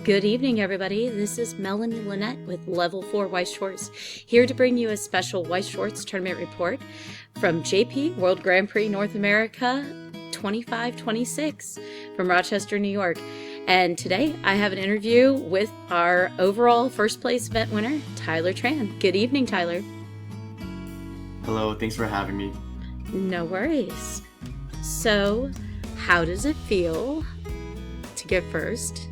Good evening, everybody. This is Melanie Lynette with Level 4 White Shorts, here to bring you a special White Shorts tournament report from JP World Grand Prix North America 25-26 from Rochester, New York. And today I have an interview with our overall first place event winner, Tyler Tran. Good evening, Tyler. Hello, thanks for having me. No worries. So, how does it feel to get first?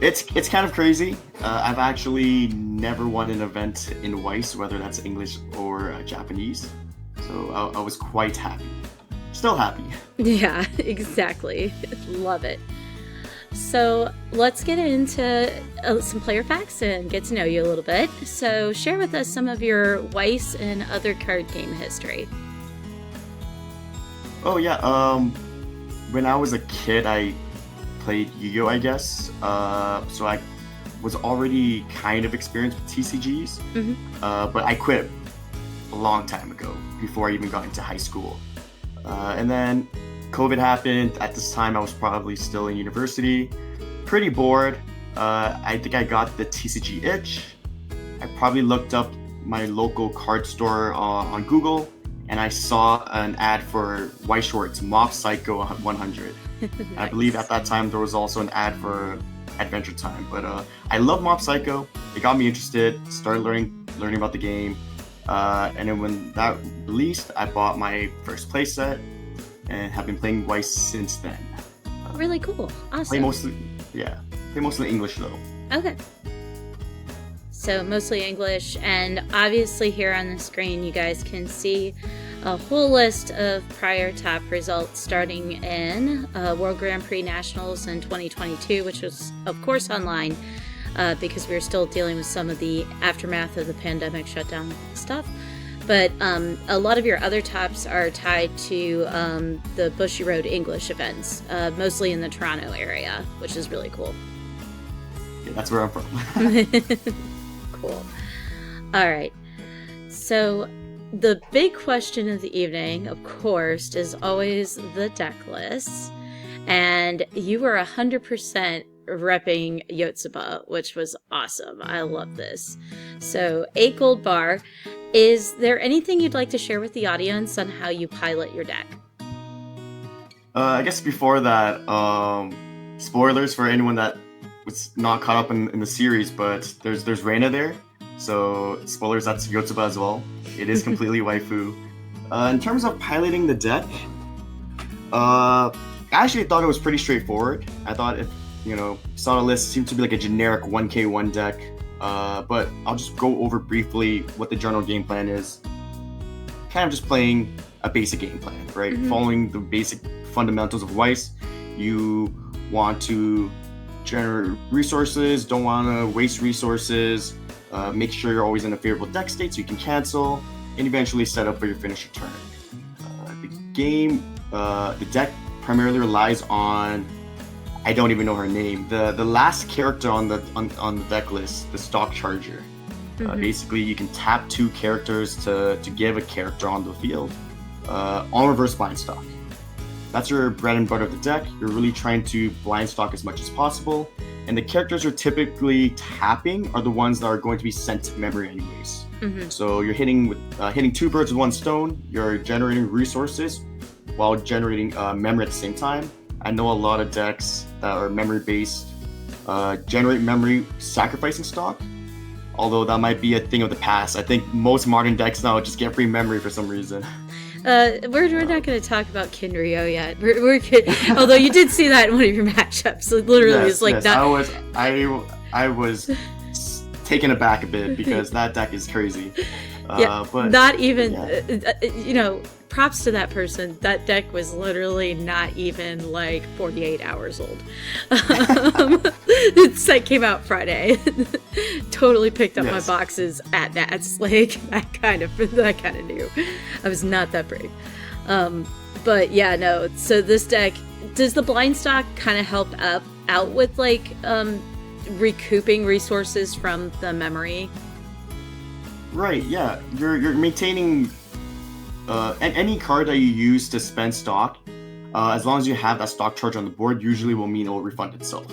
It's kind of crazy. I've actually never won an event in Weiss, whether that's English or Japanese. So I was quite happy. Still happy. Yeah, exactly. Love it. So let's get into some player facts and get to know you a little bit. So share with us some of your Weiss and other card game history. Oh yeah. When I was a kid, I played Yu-Gi-Oh, I guess. So I was already kind of experienced with TCGs. But I quit a long time ago, before I even got into high school. And then COVID happened. At this time, I was probably still in university, pretty bored. I think I got the TCG itch. I probably looked up my local card store on Google, and I saw an ad for White Shorts Mob Psycho 100. Nice. I believe at that time there was also an ad for Adventure Time. But I love Mob Psycho. It got me interested. Started learning about the game. And then when that released, I bought my first play set and have been playing Weiss since then. Really cool. Awesome. Play mostly English though. Okay. So mostly English, and obviously here on the screen you guys can see a whole list of prior top results starting in World Grand Prix Nationals in 2022, which was of course online because we were still dealing with some of the aftermath of the pandemic shutdown stuff. But a lot of your other tops are tied to the Bushy Road English events, mostly in the Toronto area, which is really cool. Yeah, that's where I'm from. Cool. All right. So the big question of the evening, of course, is always the deck lists. And you were 100% repping Yotsuba, which was awesome. I love this. So 8 gold bar. Is there anything you'd like to share with the audience on how you pilot your deck? I guess before that, spoilers for anyone that was not caught up in the series, but there's Reina there. So spoilers, that's Yotsuba as well. It is completely waifu. In terms of piloting the deck, I actually thought it was pretty straightforward. I thought if saw the list, seemed to be like a generic 1k1 deck. But I'll just go over briefly what the general game plan is. Kind of just playing a basic game plan, right? Mm-hmm. Following the basic fundamentals of Weiss. You want to generate resources, don't want to waste resources, make sure you're always in a favorable deck state so you can cancel, and eventually set up for your finisher turn. The deck primarily relies on, I don't even know her name, the last character on the deck list, the stock charger. Mm-hmm. Basically, you can tap 2 characters to give a character on the field on reverse blind stock. That's your bread and butter of the deck. You're really trying to blind stock as much as possible, and the characters you're typically tapping are the ones that are going to be sent to memory anyways. Mm-hmm. So you're hitting 2 birds with 1 stone. You're generating resources while generating memory at the same time. I know a lot of decks that are memory-based generate memory sacrificing stock, although that might be a thing of the past. I think most modern decks now just get free memory for some reason. We're not going to talk about Kinryo yet. We're although you did see that in one of your matchups. It literally is like that. I was taken aback a bit because that deck is crazy. But not even, props to that person. That deck was literally not even like 48 hours old. It came out Friday. Totally picked up my boxes at Nats. Like that kind of knew. I was not that brave. But yeah, no. So this deck, does the blind stock kind of help out with like recouping resources from the memory? Right, yeah. You're maintaining any card that you use to spend stock as long as you have that stock charge on the board, usually will mean it will refund itself.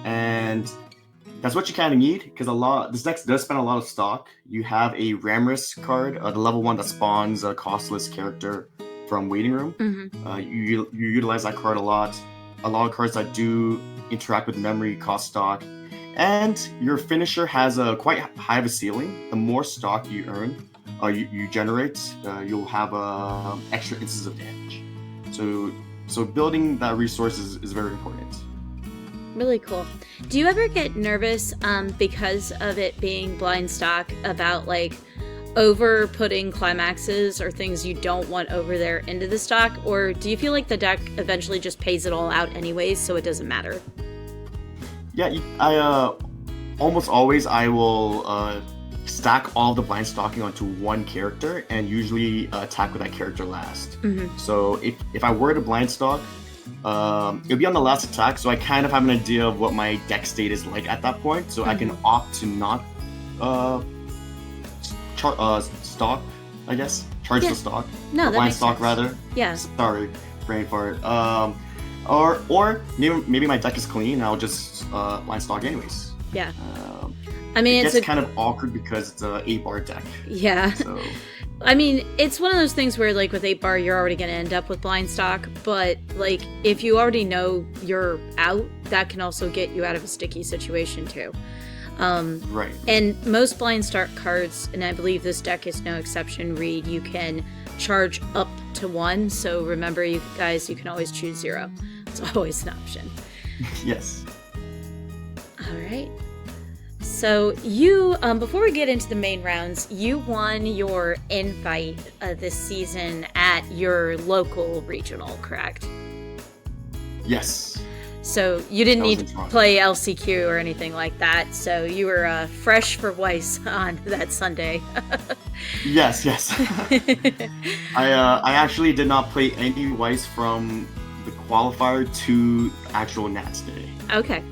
And that's what you kind of need, because this deck does spend a lot of stock. You have a Ramrus card, the level 1 that spawns a costless character from Waiting Room. You utilize that card a lot. A lot of cards that do interact with memory cost stock. And your finisher has a quite high of a ceiling. The more stock you earn, you generate, you'll have extra instances of damage. So building that resource is very important. Really cool. Do you ever get nervous because of it being blind stock about like over putting climaxes or things you don't want over there into the stock, or do you feel like the deck eventually just pays it all out anyways, so it doesn't matter? Yeah, I almost always I will stack all the blind stocking onto one character and usually attack with that character last. So if I were to blind stock, it'll be on the last attack, so I kind of have an idea of what my deck state is like at that point, so I can opt to not stock, I guess. Charge the stock. No, that blind makes stock sense. rather. Yeah. Sorry, brain fart. Or maybe my deck is clean and I'll just blind stock anyways. Yeah. I mean, it gets kind of awkward because it's a 8-bar deck. Yeah. So. I mean, it's one of those things where, like, with 8-bar, you're already going to end up with blind stock, but, like, if you already know you're out, that can also get you out of a sticky situation, too. Right. And most blind stock cards, and I believe this deck is no exception, read you can charge up to 1, so remember, you guys, you can always choose 0. It's always an option. Yes. All right. So you, before we get into the main rounds, you won your invite this season at your local regional, correct? Yes. So you didn't need to play LCQ or anything like that. So you were fresh for Weiss on that Sunday. Yes. I actually did not play any Weiss from the qualifier to actual Nats Day. Okay.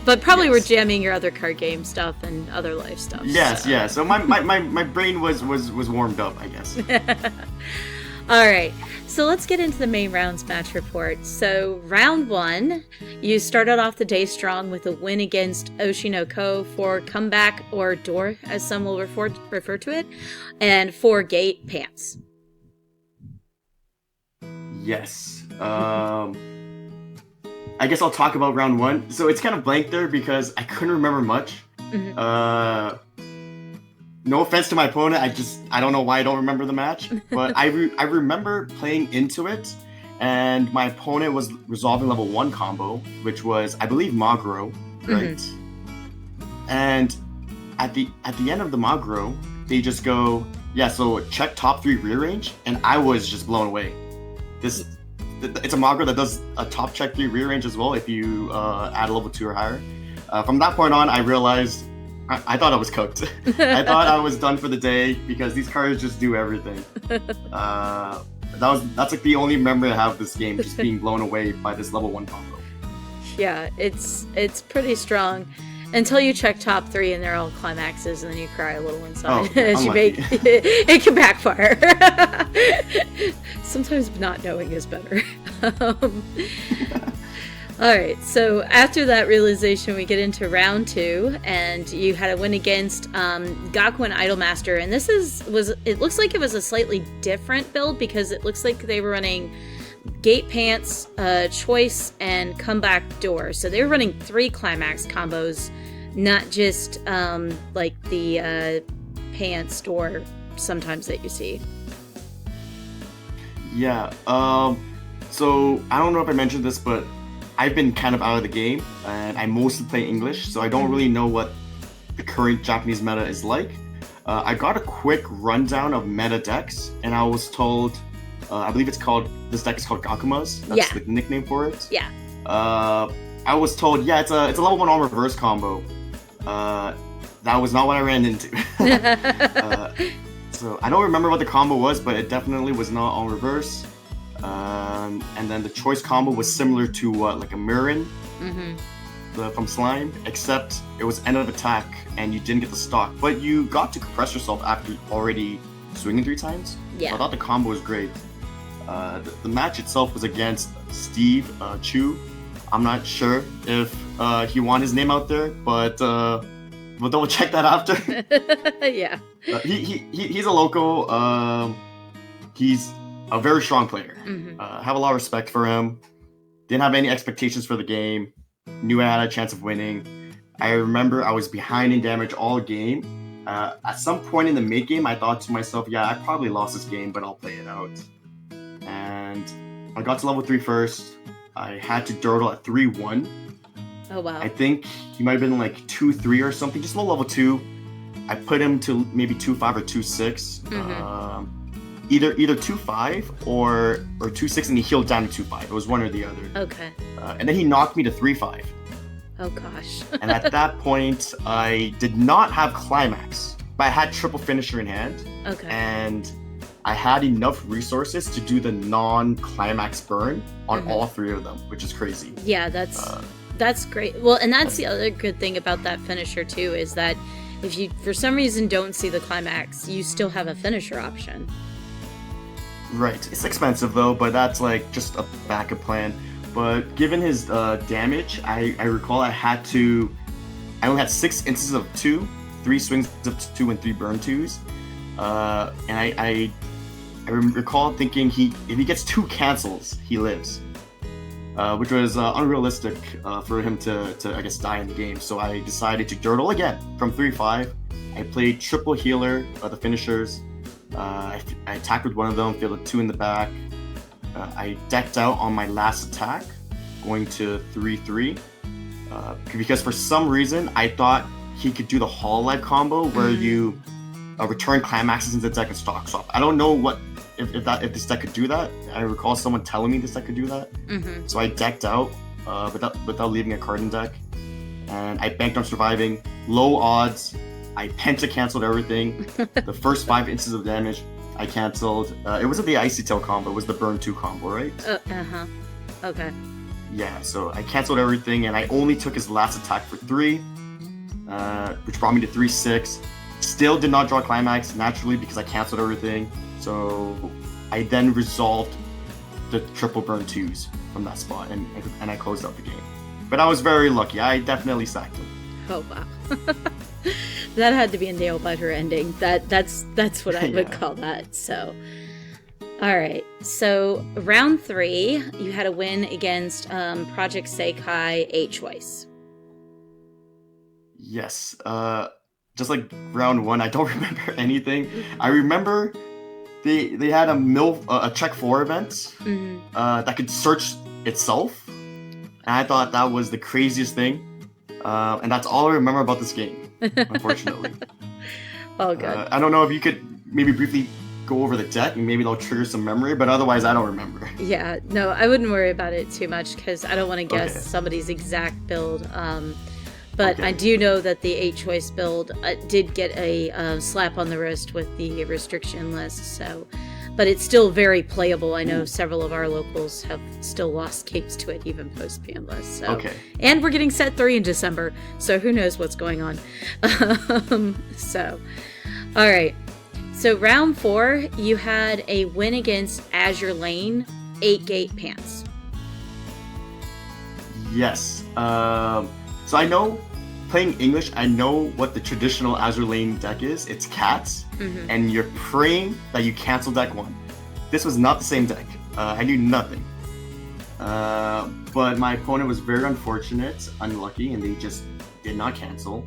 But probably were jamming your other card game stuff and other life stuff. Yes. So my brain was warmed up, I guess. All right. So let's get into the main rounds match report. So round 1, you started off the day strong with a win against Oshinoko for comeback or door, as some will refer to it, and 4 gate pants. Yes. I guess I'll talk about round 1. So it's kind of blank there because I couldn't remember much. No offense to my opponent, I don't know why I don't remember the match, but I remember playing into it, and my opponent was resolving level 1 combo, which was, I believe, Magro, right? And at the end of the Magro, they just go, so check top 3 rearrange, and I was just blown away. It's a Magro that does a top check 3 rearrange as well if you add a level 2 or higher. From that point on, I realized I thought I was cooked. I thought I was done for the day because these cards just do everything. That's like the only memory I have of this game, just being blown away by this level 1 combo. Yeah, it's pretty strong until you check top 3 and they're all climaxes, and then you cry a little inside as you make it can backfire. Sometimes not knowing is better. All right, so after that realization, we get into round 2, and you had a win against Gakuen Idolmaster, and it looks like it was a slightly different build because it looks like they were running gate pants, choice, and comeback door. So they were running 3 climax combos, not just like the pants door sometimes that you see. Yeah. So I don't know if I mentioned this, but I've been kind of out of the game, and I mostly play English, so I don't really know what the current Japanese meta is like. I got a quick rundown of meta decks, and I was told, I believe this deck is called Gakuma's. That's the nickname for it. Yeah. I was told, it's a level 1 on reverse combo. That was not what I ran into. So I don't remember what the combo was, but it definitely was not on reverse. And then the choice combo was similar to like a Mirren from Slime, except it was end of attack and you didn't get the stock, but you got to compress yourself after already swinging 3 times. Yeah. So I thought the combo was great. The match itself was against Steve Chu. I'm not sure if he won his name out there, but we'll double check that after. Yeah. He's a local. He's a very strong player. Mm-hmm. Have a lot of respect for him. Didn't have any expectations for the game. Knew I had a chance of winning. I remember I was behind in damage all game. At some point in the mid game, I thought to myself, yeah, I probably lost this game, but I'll play it out. And I got to level 3 first. I had to Durdle at 3-1. Oh, wow. I think he might have been like 2-3 or something, just low level 2. I put him to maybe 2-5 or 2-6. Mm-hmm. Either 2-5 or 2-6, and he healed down to 2-5. It was one or the other. Okay. And then he knocked me to 3-5. Oh, gosh. And at that point, I did not have Climax, but I had triple finisher in hand. Okay. And I had enough resources to do the non-Climax burn on Mm-hmm. all 3 of them, which is crazy. Yeah, that's great. Well, and that's the other good thing about that finisher, too, is that if you, for some reason, don't see the Climax, you still have a finisher option. Right. It's expensive, though, but that's like just a backup plan. But given his damage, I recall I only had 6 instances of 2, 3 swings of 2, and 3 burn 2s. And I recall thinking if he gets 2 cancels, he lives. Which was unrealistic for him to, I guess, die in the game. So I decided to Durdle again from 3-5. I played triple healer, the finishers. I attacked with one of them, fielded 2 in the back. I decked out on my last attack, going to 3-3. Because for some reason, I thought he could do the Hololive combo where you return Climaxes into the deck and stock swap. I don't know if this deck could do that. I recall someone telling me this deck could do that. Mm-hmm. So I decked out without leaving a card in deck. And I banked on surviving. Low odds. I penta-canceled everything. The first 5 instances of damage, I canceled. It wasn't the Icy Tail combo, it was the Burn 2 combo, right? Uh-huh. Okay. Yeah, so I canceled everything, and I only took his last attack for 3, which brought me to 3-6. Still did not draw Climax, naturally, because I canceled everything. So I then resolved the triple Burn 2s from that spot, and I closed out the game. But I was very lucky. I definitely sacked him. Oh, wow. That had to be a nail-biter ending. That's what I would call that. So, all right. So round 3, you had a win against Project Seikai H-Weiss. Yes. Just like round 1, I don't remember anything. I remember they had a Check 4 event that could search itself, and I thought that was the craziest thing. And that's all I remember about this game, unfortunately. Oh, good. I don't know if you could maybe briefly go over the deck and maybe they'll trigger some memory, but otherwise I don't remember. Yeah, no, I wouldn't worry about it too much because I don't want to guess somebody's exact build. But I do know that the H-Choice build did get a slap on the wrist with the restriction list, so... But it's still very playable. I know several of our locals have still lost games to it, even post-Panless. So. And we're getting set 3 in December, so who knows what's going on. All right. So round 4, you had a win against Azure Lane, 8-Gate Pants. Yes. So I know, playing English, I know what the traditional Azure Lane deck is. It's cats, and you're praying that you cancel deck 1. This was not the same deck. I knew nothing. But my opponent was very unfortunate, unlucky, and they just did not cancel.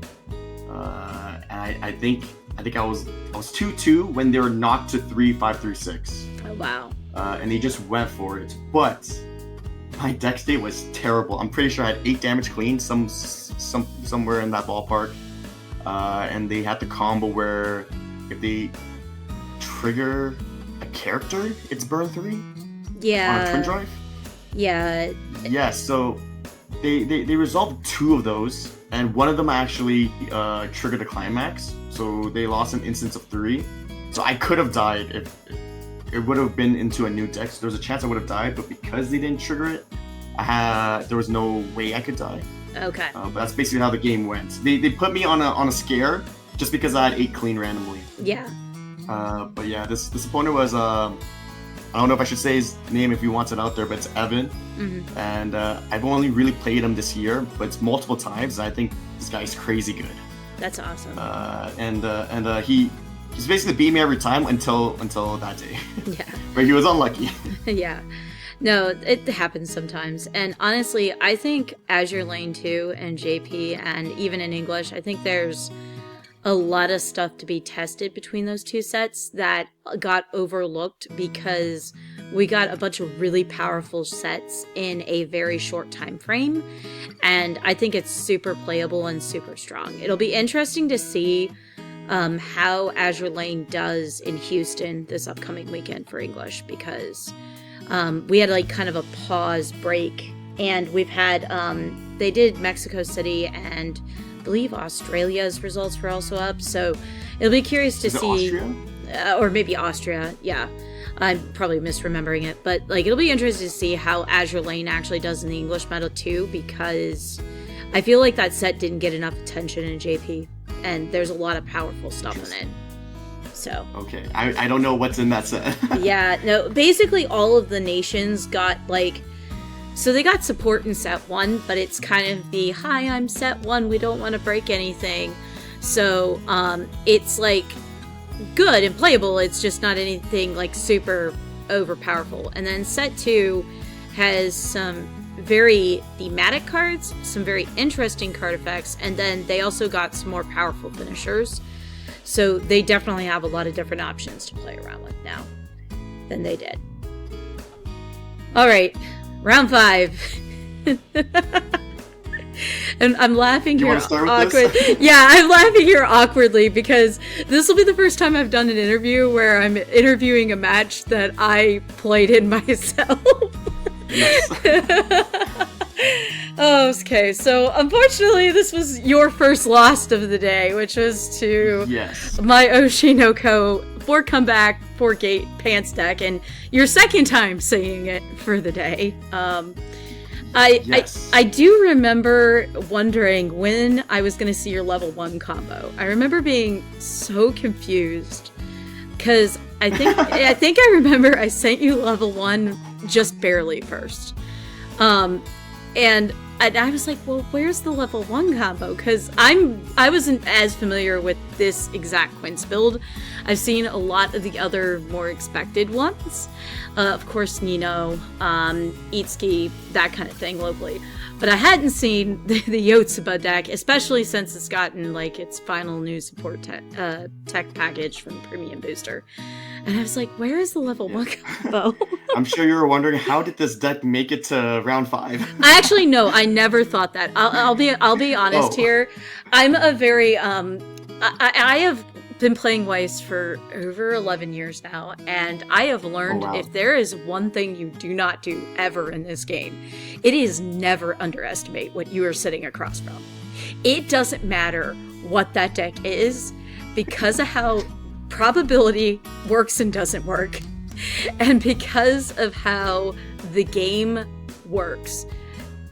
And I think I was 2-2 when they were knocked to 3-5, 3-6. Oh, wow. And they just went for it. But my deck state was terrible. I'm pretty sure I had 8 damage clean, somewhere in that ballpark. And they had the combo where if they trigger a character, it's burn 3? Yeah. On a twin drive? Yeah. Yeah, so they resolved 2 of those, and one of them actually triggered a climax, so they lost an instance of 3. So I could have died if it would have been into a new deck. So there was a chance I would have died, but because they didn't trigger it, there was no way I could die. Okay. But that's basically how the game went. They put me on a scare just because I had 8 clean randomly. Yeah. But yeah, this opponent was I don't know if I should say his name if he wants it out there, but it's Evan. Mm-hmm. And I've only really played him this year, but it's multiple times. I think this guy's crazy good. That's awesome. He's basically beat me every time until that day. Yeah. But he was unlucky. Yeah. No, it happens sometimes. And honestly, I think Azure Lane 2 and JP, and even in English, I think there's a lot of stuff to be tested between those two sets that got overlooked because we got a bunch of really powerful sets in a very short time frame. And I think it's super playable and super strong. It'll be interesting to see how Azure Lane does in Houston this upcoming weekend for English, because we had like kind of a pause break, and we've had they did Mexico City, and I believe Australia's results were also up, so it'll be curious to see or maybe Austria. Yeah, I'm probably misremembering it, but like it'll be interesting to see how Azure Lane actually does in the English meta too, because I feel like that set didn't get enough attention in JP, and there's a lot of powerful stuff in it. So okay, I don't know what's in that set. Yeah, no, basically all of the nations got like, so they got support in set 1, but it's kind of the, hi, I'm set 1, we don't want to break anything. So it's like good and playable, it's just not anything like super overpowerful. And then set 2 has some very thematic cards, some very interesting card effects, and then they also got some more powerful finishers. So they definitely have a lot of different options to play around with now than they did. All right, round 5. And I'm laughing here awkward. Yeah, I'm laughing here awkwardly because this will be the first time I've done an interview where I'm interviewing a match that I played in myself. Yes. Okay, so unfortunately this was your first loss of the day, which was to my Oshinoko 4 comeback, 4 gate pants deck, and your second time saying it for the day. I do remember wondering when I was going to see your level 1 combo. I remember being so confused because I think I remember I sent you level 1 just barely first. And I was like, well, where's the level 1 combo? Because I wasn't as familiar with this exact Quince build. I've seen a lot of the other more expected ones. Of course, Nino, Itsuki, that kind of thing locally. But I hadn't seen the Yotsuba deck, especially since it's gotten like its final new support tech package from Premium Booster. And I was like, where is the level 1 combo? I'm sure you were wondering, how did this deck make it to round 5? I actually, no, I never thought that. I'll be honest here. I'm a very, I have been playing Weiss for over 11 years now, and I have learned if there is one thing you do not do ever in this game, it is never underestimate what you are sitting across from. It doesn't matter what that deck is, because of how probability works and doesn't work, and because of how the game works,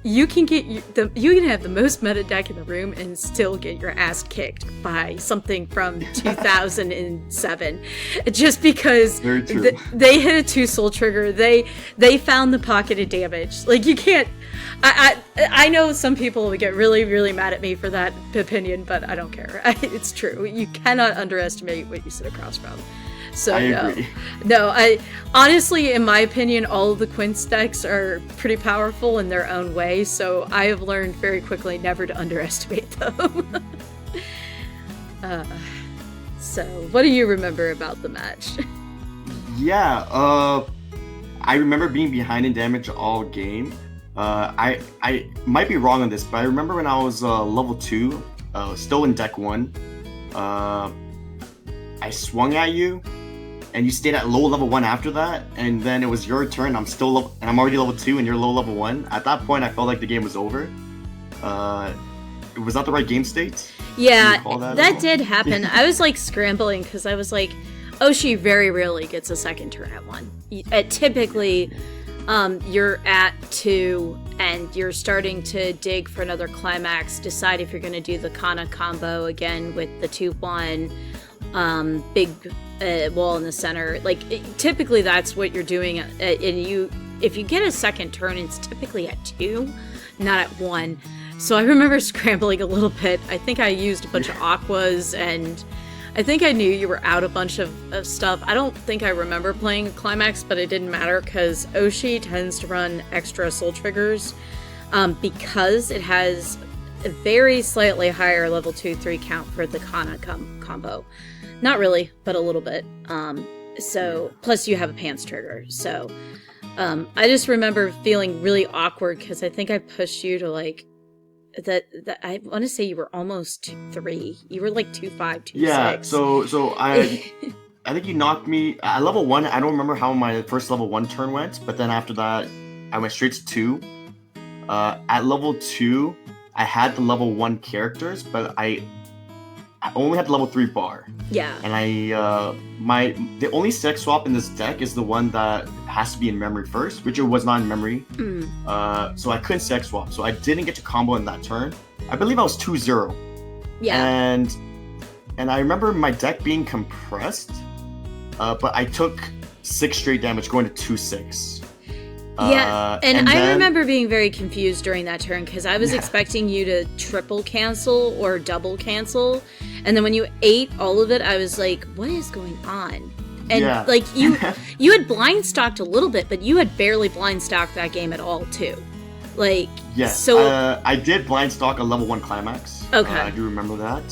you can have the most meta deck in the room and still get your ass kicked by something from 2007, just because they hit a 2 soul trigger. They found the pocketed damage. Like, you can't. I know some people would get really, really mad at me for that opinion, but I don't care. It's true. You cannot underestimate what you sit across from. So I agree. No, honestly, in my opinion, all of the Quince decks are pretty powerful in their own way, so I have learned very quickly never to underestimate them. So, what do you remember about the match? Yeah, I remember being behind in damage all game. I might be wrong on this, but I remember when I was level 2, still in deck 1, I swung at you, and you stayed at low level 1 after that, and then it was your turn. I'm already level 2, and you're low level 1. At that point, I felt like the game was over. Was that the right game state? Yeah, that did happen. I was like scrambling because I was like, Oshi very rarely gets a second turn at 1. Typically, you're at 2 and you're starting to dig for another climax, decide if you're going to do the Kana combo again with the 2-1 big wall in the center. Like typically that's what you're doing, and if you get a second turn, it's typically at 2, not at 1. So I remember scrambling a little bit. I think I used a bunch of aquas, and I think I knew you were out a bunch of stuff. I don't think I remember playing a climax, but it didn't matter because Oshi tends to run extra soul triggers because it has a very slightly higher level 2-3 count for the Kana combo. Not really, but a little bit. So plus you have a pants trigger. So I just remember feeling really awkward because I think I pushed you to like that I want to say you were almost 2-3. You were like 2-5, 2-6. Yeah. So I think you knocked me at level 1. I don't remember how my first level 1 turn went, but then after that, I went straight to 2. At level 2, I had the level 1 characters, but I only had the level 3 bar. Yeah. And the only sex swap in this deck is the one that has to be in memory first, which it was not in memory. So I couldn't sex swap. So I didn't get to combo in that turn. I believe I was 2-0. Yeah. And I remember my deck being compressed, but I took 6 straight damage going to 2-6. And I remember being very confused during that turn because I was expecting you to triple cancel or double cancel, and then when you ate all of it, I was like, "What is going on?" And like you had blind stocked a little bit, but you had barely blind stocked that game at all too. Like so, I did blind stock a level 1 climax. Okay, I do remember that.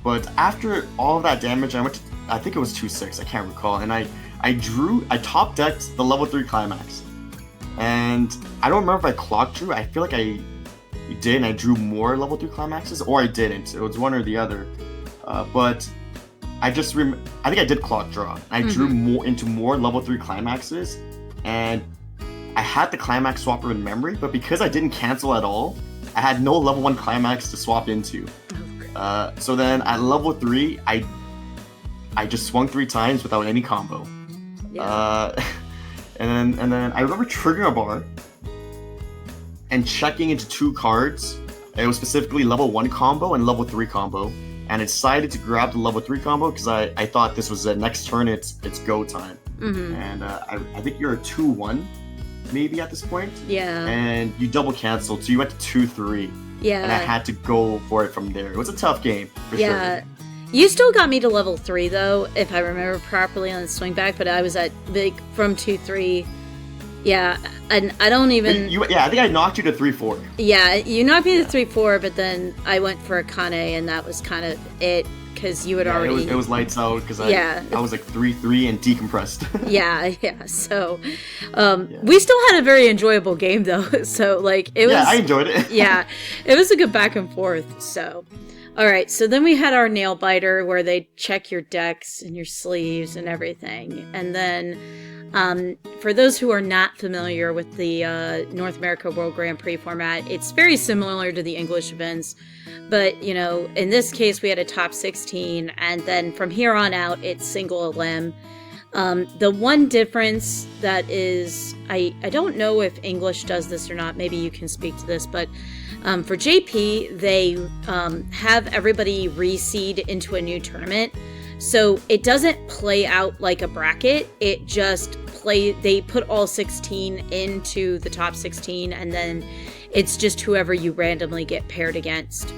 But after all of that damage, I went to, I think it was 2-6. I can't recall, and I top decked the level 3 climax. And I don't remember if I clock drew. I feel like I did, and I drew more level 3 climaxes, or I didn't. It was one or the other. But I just I think I did clock draw. I drew more level 3 climaxes, and I had the climax swapper in memory, but because I didn't cancel at all, I had no level 1 climax to swap into. So then at level 3, I just swung 3 times without any combo. Yeah. And then I remember triggering a bar and checking into 2 cards. It was specifically level 1 combo and level 3 combo. And I decided to grab the level 3 combo because I thought this was the next turn, it's go time. And I think you're a 2-1 maybe at this point. Yeah. And you double canceled, so you went to 2-3. Yeah. And I had to go for it from there. It was a tough game, for sure. You still got me to level 3 though, if I remember properly on the swing back, but I was at from 2-3. Yeah, and I don't even. I think I knocked you to 3-4. Yeah, you knocked me to 3-4, but then I went for a Kane, and that was kind of it because you had already. It was lights out because I was like 3-3 and decompressed. yeah. So, we still had a very enjoyable game though. So like it was. Yeah, I enjoyed it. Yeah, it was a good back and forth. So. All right, so then we had our nail biter where they check your decks and your sleeves and everything. And then for those who are not familiar with the North America World Grand Prix format, it's very similar to the English events. But, you know, in this case, we had a top 16. And then from here on out, it's single elim. The one difference that is, I don't know if English does this or not. Maybe you can speak to this, but for JP, they have everybody reseed into a new tournament. So it doesn't play out like a bracket. It just they put all 16 into the top 16, and then it's just whoever you randomly get paired against.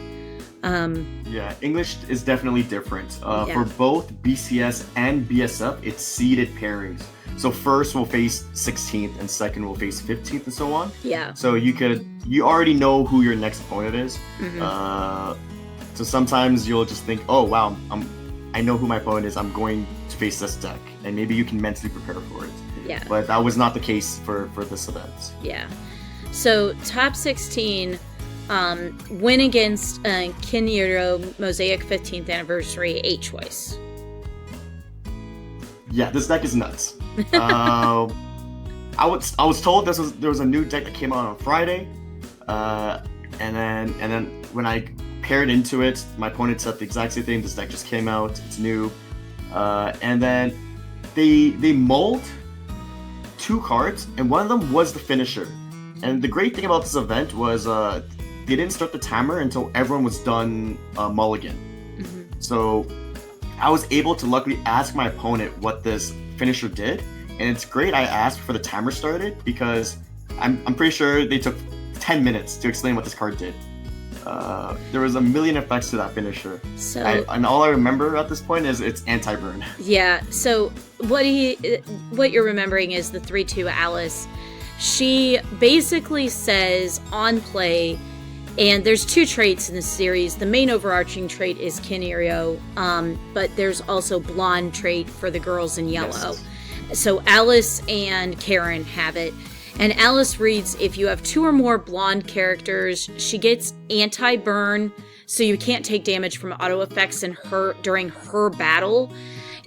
English is definitely different. For both BCS and BSF, it's seeded pairings. So first will face 16th and second will face 15th and so on. Yeah. So you already know who your next opponent is. So sometimes you'll just think, oh wow, I know who my opponent is. I'm going to face this deck, and maybe you can mentally prepare for it. Yeah. But that was not the case for this event. Yeah. So top 16. Win against Kiniro Mosaic 15th Anniversary 8 choice. Yeah, this deck is nuts. I was told there was a new deck that came out on Friday, and then when I paired into it, my opponent said the exact same thing. This deck just came out. It's new, and then they mulled 2 cards, and one of them was the finisher. And the great thing about this event was they didn't start the timer until everyone was done mulligan. So I was able to luckily ask my opponent what this finisher did, and it's great I asked before the timer started because I'm pretty sure they took 10 minutes to explain what this card did. There was a million effects to that finisher. And all I remember at this point is it's anti-burn. Yeah, so what you're remembering is the 3-2 Alice. She basically says on play, and there's 2 traits in this series. The main overarching trait is Kinerio, but there's also blonde trait for the girls in yellow. Yes. So Alice and Karen have it. And Alice reads, if you have 2 or more blonde characters, she gets anti-burn, so you can't take damage from auto effects during her battle.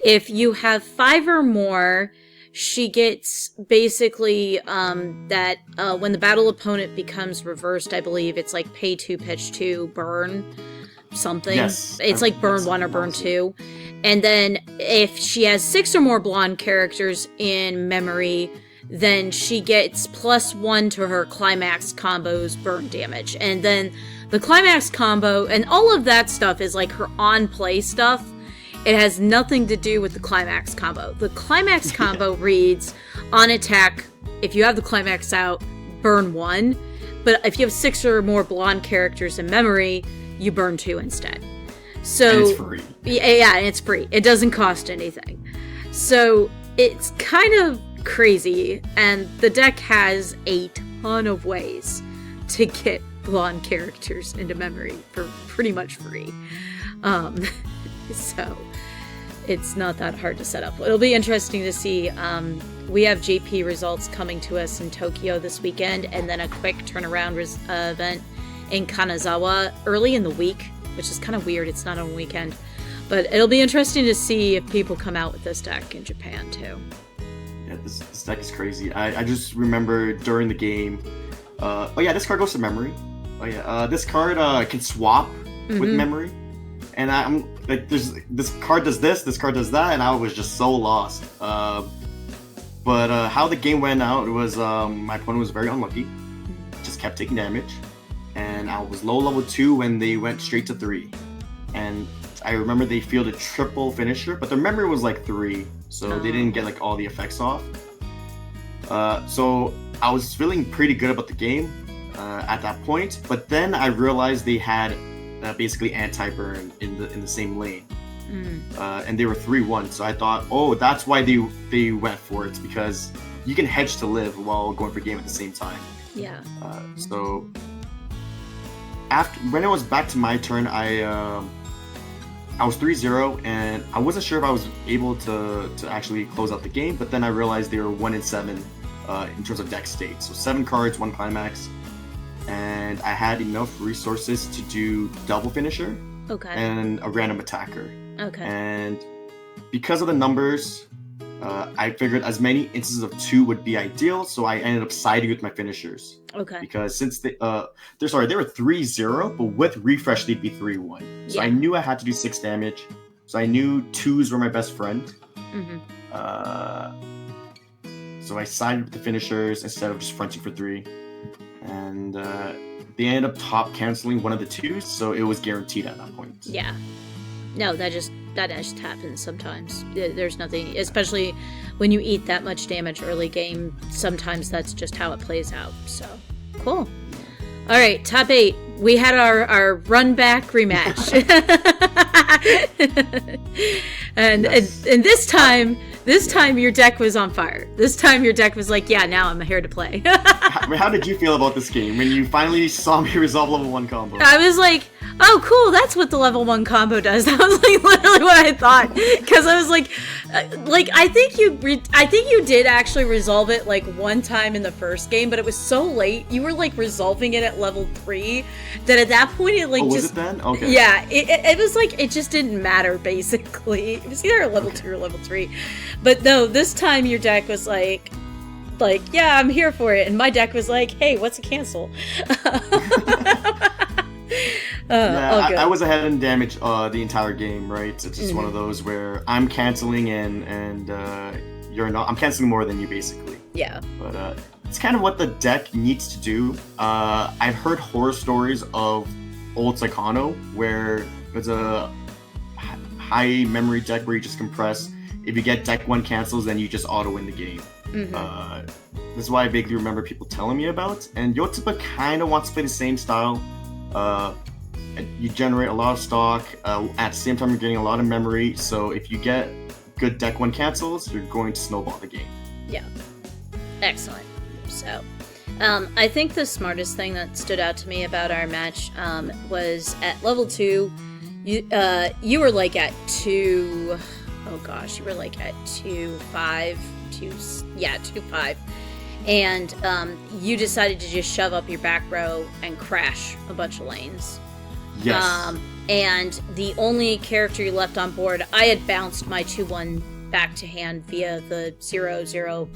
If you have 5 or more, she gets basically that when the battle opponent becomes reversed, I believe it's like pay 2, pitch 2, burn something. Yes. It's like burn 1 or burn 2. And then if she has 6 or more blonde characters in memory, then she gets +1 to her climax combo's burn damage. And then the climax combo and all of that stuff is like her on-play stuff. It has nothing to do with the climax combo. The climax combo reads, on attack, if you have the climax out, burn 1. But if you have 6 or more blonde characters in memory, you burn 2 instead. So, and it's free. Yeah, and it's free. It doesn't cost anything. So it's kind of crazy, and the deck has a ton of ways to get blonde characters into memory for pretty much free. So it's not that hard to set up. It'll be interesting to see. We have GP results coming to us in Tokyo this weekend, and then a quick turnaround event in Kanazawa early in the week, which is kind of weird. It's not on a weekend. But it'll be interesting to see if people come out with this deck in Japan, too. Yeah, this deck is crazy. I just remember during the game... oh yeah, this card goes to memory. Oh yeah, this card can swap with memory. And I'm like, this card does this card does that, and I was just so lost. But how the game went out was my opponent was very unlucky. Just kept taking damage. And I was low level 2 when they went straight to 3. And I remember they fielded triple finisher, but their memory was like 3, so they didn't get like all the effects off. So I was feeling pretty good about the game at that point, but then I realized they had basically anti-burn in the same lane, and they were 3-1. So I thought, oh, that's why they went for it. It's because you can hedge to live while going for game at the same time. Yeah. So when it was back to my turn, I was 3-0, and I wasn't sure if I was able to actually close out the game, but then I realized they were 1-7 in terms of deck state. So 7 cards, 1 climax, and I had enough resources to do double finisher and a random attacker. And because of the numbers, I figured as many instances of 2 would be ideal, so I ended up siding with my finishers. Because since they were 3-0, but with refresh they'd be 3-1. So I knew I had to do 6 damage. So I knew 2s were my best friend. So I sided with the finishers instead of just fronting for 3. And they ended up top canceling one of the 2s, so it was guaranteed at that point. Yeah. No, that just happens sometimes. There's nothing, especially when you eat that much damage early game, sometimes that's just how it plays out. So, cool. All right, top 8. We had our run back rematch. and this time your deck was on fire. This time your deck was like, yeah, now I'm here to play. How did you feel about this game when you finally saw me resolve level 1 combo? I was like, oh, cool, that's what the level 1 combo does. That was like literally what I thought. Because I was like I think you did actually resolve it like one time in the first game, but it was so late. You were like resolving it at level 3 that at that point it like was it then? Okay. Yeah, it was like it just didn't matter basically. It was either a level 2 or level 3. But no, this time your deck was like, yeah, I'm here for it. And my deck was like, hey, what's a cancel? I was ahead in damage the entire game, right? It's just one of those where I'm canceling and you're not. I'm canceling more than you, basically. Yeah. But it's kind of what the deck needs to do. I've heard horror stories of old Saikano where there's a high memory deck where you just compress. If you get deck 1 cancels, then you just auto win the game. This is why I vaguely remember people telling me about. And Yotsuba kind of wants to play the same style. You generate a lot of stock. At the same time, you're getting a lot of memory. So if you get good deck 1 cancels, you're going to snowball the game. Yeah. Excellent. So, I think the smartest thing that stood out to me about our match was at level 2, you were like at 2... Oh gosh, you were like at 2-5. 2-5. And you decided to just shove up your back row and crash a bunch of lanes. Yes. And the only character you left on board, I had bounced my 2-1 back to hand via the 0-0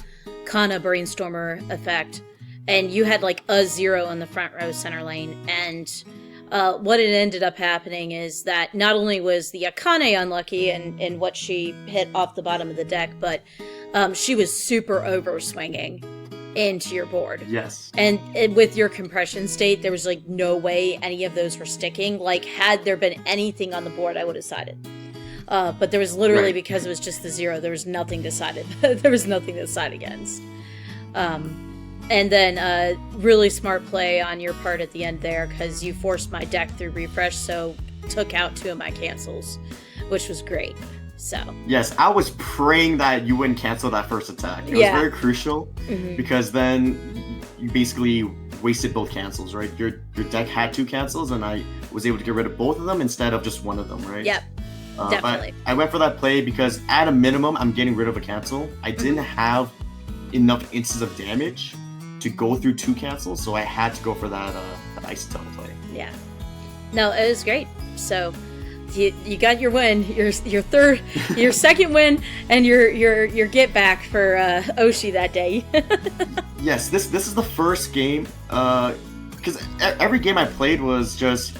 Kana Brainstormer effect. And you had like a 0 in the front row center lane. And what had ended up happening is that not only was the Akane unlucky in what she hit off the bottom of the deck, but she was super over swinging into your board. Yes. And with your compression state, there was like no way any of those were sticking. Like, had there been anything on the board, I would have sided. But there was literally, Right. because it was just the 0, there was nothing decided. There was nothing to side against. And then really smart play on your part at the end there, because you forced my deck through refresh, so took out 2 of my cancels, which was great. So Yes, I was praying that you wouldn't cancel that first attack. It Yeah. was very crucial because then you basically wasted both cancels, right? Your deck had 2 cancels, and I was able to get rid of both of them instead of just one of them, right? Yep, definitely. But I went for that play because at a minimum, I'm getting rid of a cancel. I didn't have enough instances of damage to go through 2 cancels, so I had to go for that Ice Tail play. Yeah. No, it was great. So you got your win, your second win, and your get back for Oshi that day. Yes, this is the first game, because every game I played was just,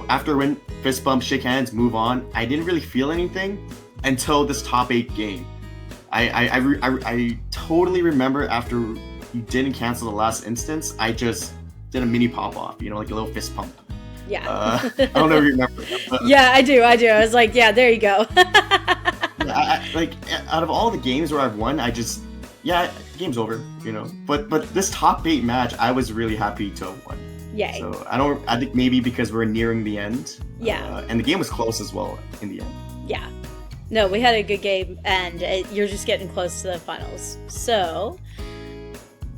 after a win, fist bump, shake hands, move on. I didn't really feel anything until this top 8 game. I totally remember after you didn't cancel the last instance, I just did a mini pop off, like a little fist pump. Yeah. I don't know if you remember that, but Yeah, I do. I was like, yeah, there you go. like out of all the games where I've won, game's over, But this top 8 match, I was really happy to have won. Yay. So I think maybe because we're nearing the end. Yeah. And the game was close as well in the end. Yeah. No, we had a good game, and you're just getting close to the finals. So,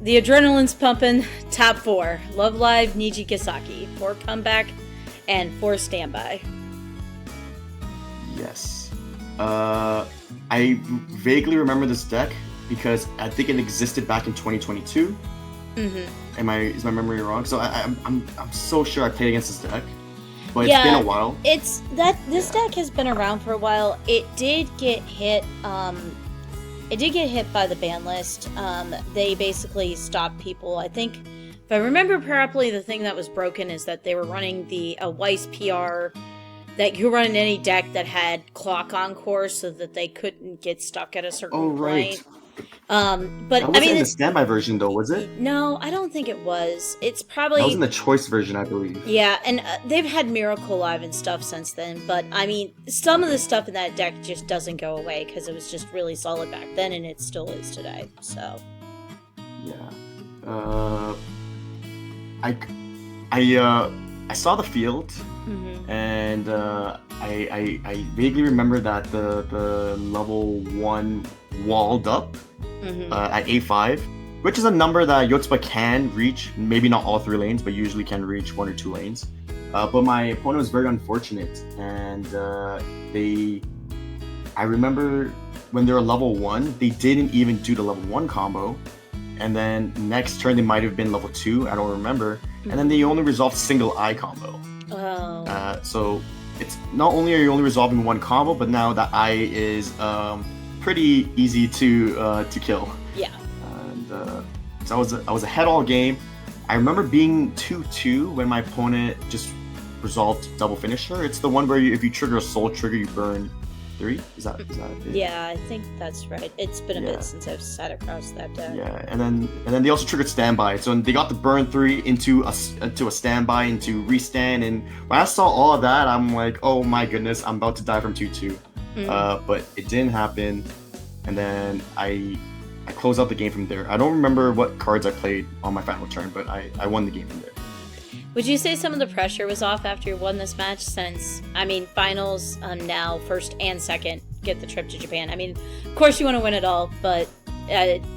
the adrenaline's pumping. Top 4. Love Live, Niji Kisaki. 4 comeback, and 4 standby. Yes. I vaguely remember this deck because I think it existed back in 2022. Is my memory wrong? So I'm so sure I played against this deck. But it's been a while. This deck has been around for a while. It did get hit. It did get hit by the ban list. They basically stopped people. I think, if I remember properly, the thing that was broken is that they were running a Weiss PR that you run in any deck that had clock encore, so that they couldn't get stuck at a certain point. But that wasn't in the standby version, though, was it? No, I don't think it was. It's probably... That was in the choice version, I believe. Yeah, and they've had Miracle Live and stuff since then, but, some of the stuff in that deck just doesn't go away, because it was just really solid back then, and it still is today, so... Yeah. I saw the field, and I vaguely remember that the level 1 walled up at A5, which is a number that Yotsuba can reach, maybe not all 3 lanes, but usually can reach 1 or 2 lanes. But my opponent was very unfortunate, and I remember when they were level 1, they didn't even do the level 1 combo, and then next turn they might have been level 2, I don't remember, and then they only resolved single eye combo. Oh. So it's not only are you only resolving 1 combo, but now that eye is pretty easy to kill. Yeah. And so I was ahead all game. I remember being 2-2 when my opponent just resolved double finisher. It's the one where if you trigger a soul trigger, you burn 3? Is that it? Yeah, I think that's right. It's been a bit since I've sat across that deck. Yeah, and then they also triggered standby. So they got the burn 3 into a standby, into restand, and when I saw all of that, I'm like, oh my goodness, I'm about to die from 2/2. But it didn't happen, and then I closed out the game from there. I don't remember what cards I played on my final turn, but I won the game from there. Would you say some of the pressure was off after you won this match? Since, I mean, finals now, first and second, get the trip to Japan. I mean, of course you want to win it all, but,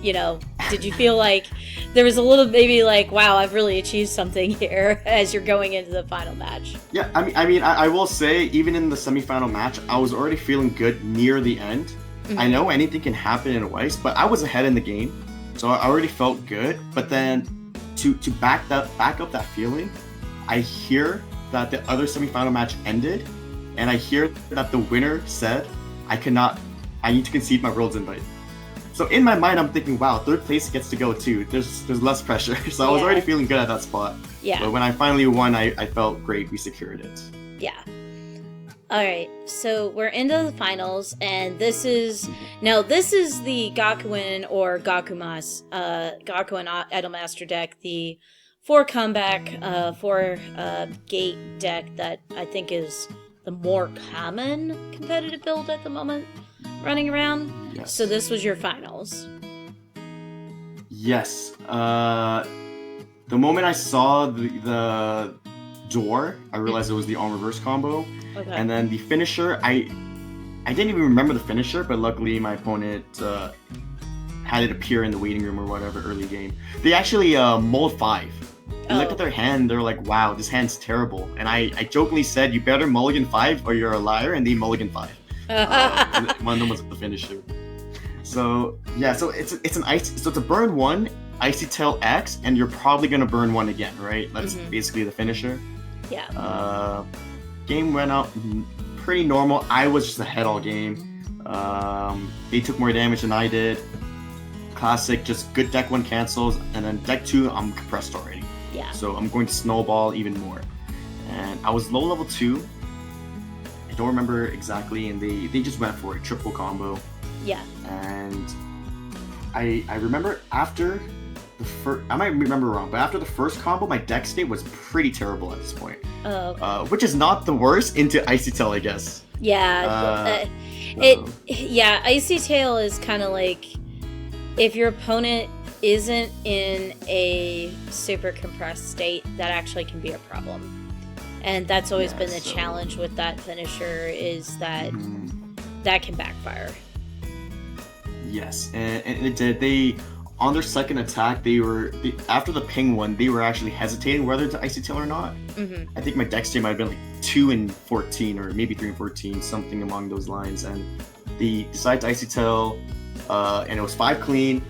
you know, did you feel like there was a little, maybe like, wow, I've really achieved something here as you're going into the final match? Yeah, I will say, even in the semifinal match, I was already feeling good near the end. I know anything can happen in Weiss, but I was ahead in the game, so I already felt good. But then to back up that feeling, I hear that the other semifinal match ended, and I hear that the winner said, I need to concede my Worlds invite. So in my mind, I'm thinking, wow, third place gets to go too. There's less pressure. So I was already feeling good at that spot. Yeah. But when I finally won, I felt great. We secured it. Yeah. All right, so we're into the finals, and this is the Gakuen or Gakumas, Gakuen Idolmaster deck, the 4 comeback, 4 gate deck that I think is the more common competitive build at the moment running around. Yes. So this was your finals. Yes. The moment I saw the door, I realized it was the on reverse combo. Okay. And then the finisher, I didn't even remember the finisher, but luckily my opponent had it appear in the waiting room or whatever early game. They actually mulled 5. They looked at their hand, they're like, wow, this hand's terrible. And I jokingly said, you better mulligan 5 or you're a liar, and they mulligan 5. One of them was the finisher. So yeah, so it's a burn 1, Icy Tail X, and you're probably gonna burn 1 again, right? That's basically the finisher. Yeah. Game went out pretty normal. I was just ahead all game. They took more damage than I did. Classic, just good deck 1 cancels, and then deck 2, I'm compressed already. Yeah. So I'm going to snowball even more. And I was low level 2. I don't remember exactly, and they just went for a triple combo. Yeah. And I remember after the first, I might remember wrong, but after the first combo, my deck state was pretty terrible at this point. Oh. Okay. Which is not the worst into Icy Tail, I guess. Yeah. Icy Tail is kind of like, if your opponent isn't in a super compressed state, that actually can be a problem. And that's always been the challenge with that finisher, is that that can backfire. Yes, and it did. They, on their second attack, after the ping one, they were actually hesitating whether to Icy Tail or not. I think my deck state might have been like 2 and 14, or maybe 3 and 14, something along those lines. And they decided to Icy Tail, and it was 5 clean,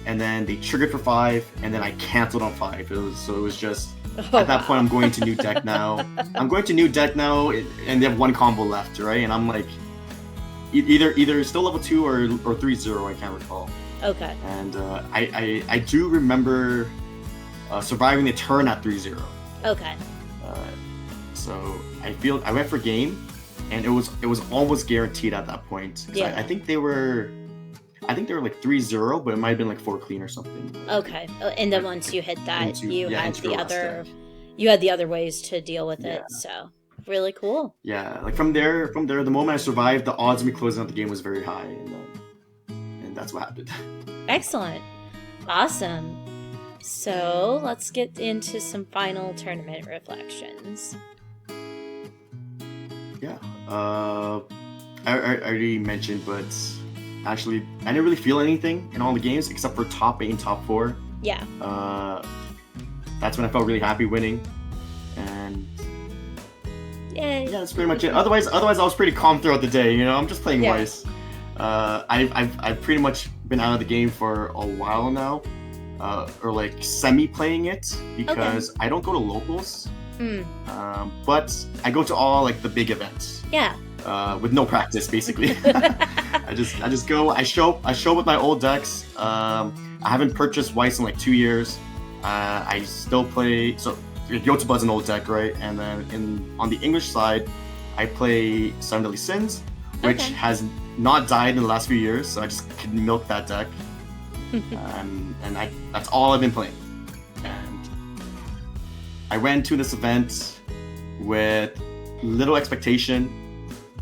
and then they triggered for 5, and then I canceled on 5. It was just, at that point, I'm going to new deck now. And they have 1 combo left, right? And I'm like, either still level 2 or 3-0, I can't recall. Okay. And I do remember surviving the turn at 3-0. Okay. So I went for game, and it was almost guaranteed at that point. Yeah. I think they were like 3-0, but it might have been like 4 clean or something. Okay. And then once you hit that, you had the other ways to deal with it. So really cool. Yeah, like from there, the moment I survived, the odds of me closing out the game was very high, and that's what happened. Excellent. Awesome. So let's get into some final tournament reflections. Yeah. I already mentioned, but actually, I didn't really feel anything in all the games except for top 8 and top 4. Yeah. That's when I felt really happy winning, and yay. Yeah, that's pretty much it. Otherwise, I was pretty calm throughout the day. You know, I'm just playing Weiss. I've pretty much been out of the game for a while now, or like semi-playing it, because I don't go to locals. But I go to all like the big events. Yeah. With no practice, basically. I just go. I show with my old decks. I haven't purchased Weiss in like 2 years. I still play. So Yotuba's an old deck, right? And then on the English side, I play Seven Deadly Sins, which Okay. has not died in the last few years, so I just could milk that deck. That's all I've been playing. And I went to this event with little expectation.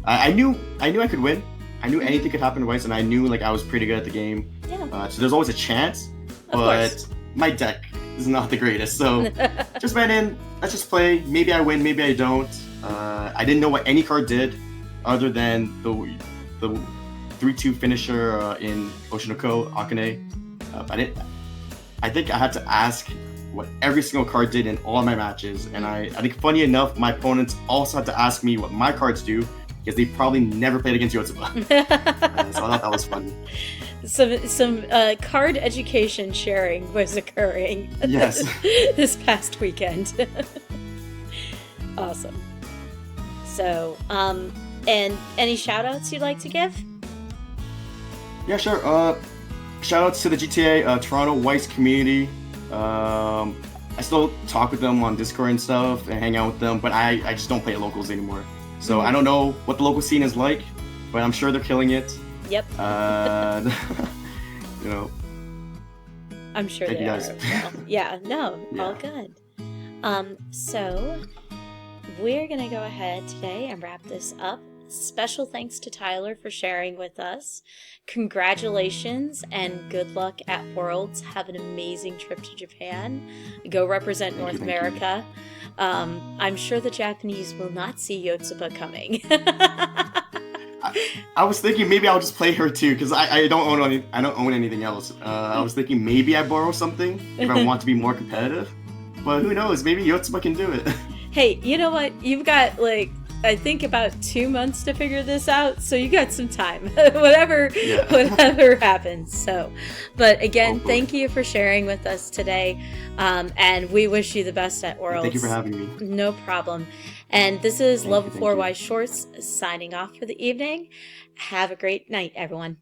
I knew I could win. I knew anything could happen twice, and I knew like I was pretty good at the game. Yeah. So there's always a chance, Of but course. my deck is not the greatest. So just went in. Let's just play. Maybe I win. Maybe I don't. I didn't know what any card did, other than the 3/2 finisher in Oshinoko Akane. I think I had to ask what every single card did in all of my matches, and I think funny enough, my opponents also had to ask me what my cards do because they probably never played against Yotsuba. So I thought that was funny. Some card education sharing was occurring. Yes. This past weekend. Awesome. So, and any shout outs you'd like to give? Yeah, sure. Shout outs to the GTA Toronto Weiss community. I still talk with them on Discord and stuff and hang out with them, but I just don't play at locals anymore. So I don't know what the local scene is like, but I'm sure they're killing it. Yep. You know. I'm sure Thank they you are guys. as well. Yeah, no, Yeah. all good. So we're gonna go ahead today and wrap this up. Special thanks to Tyler for sharing with us. Congratulations and good luck at Worlds. Have an amazing trip to Japan. Go represent North Thank you. America. I'm sure the Japanese will not see Yotsuba coming. I was thinking maybe I'll just play her too because I don't own anything else. I was thinking maybe I borrow something if I want to be more competitive, but who knows? Maybe Yotsuba can do it. Hey, you know what? You've got like I think about 2 months to figure this out, so you got some time. whatever happens. So, but again, thank you for sharing with us today, and we wish you the best at Worlds. Thank you for having me. No problem. And this is Thank Level you, 4 thank you. Wise Shorts signing off for the evening. Have a great night, everyone.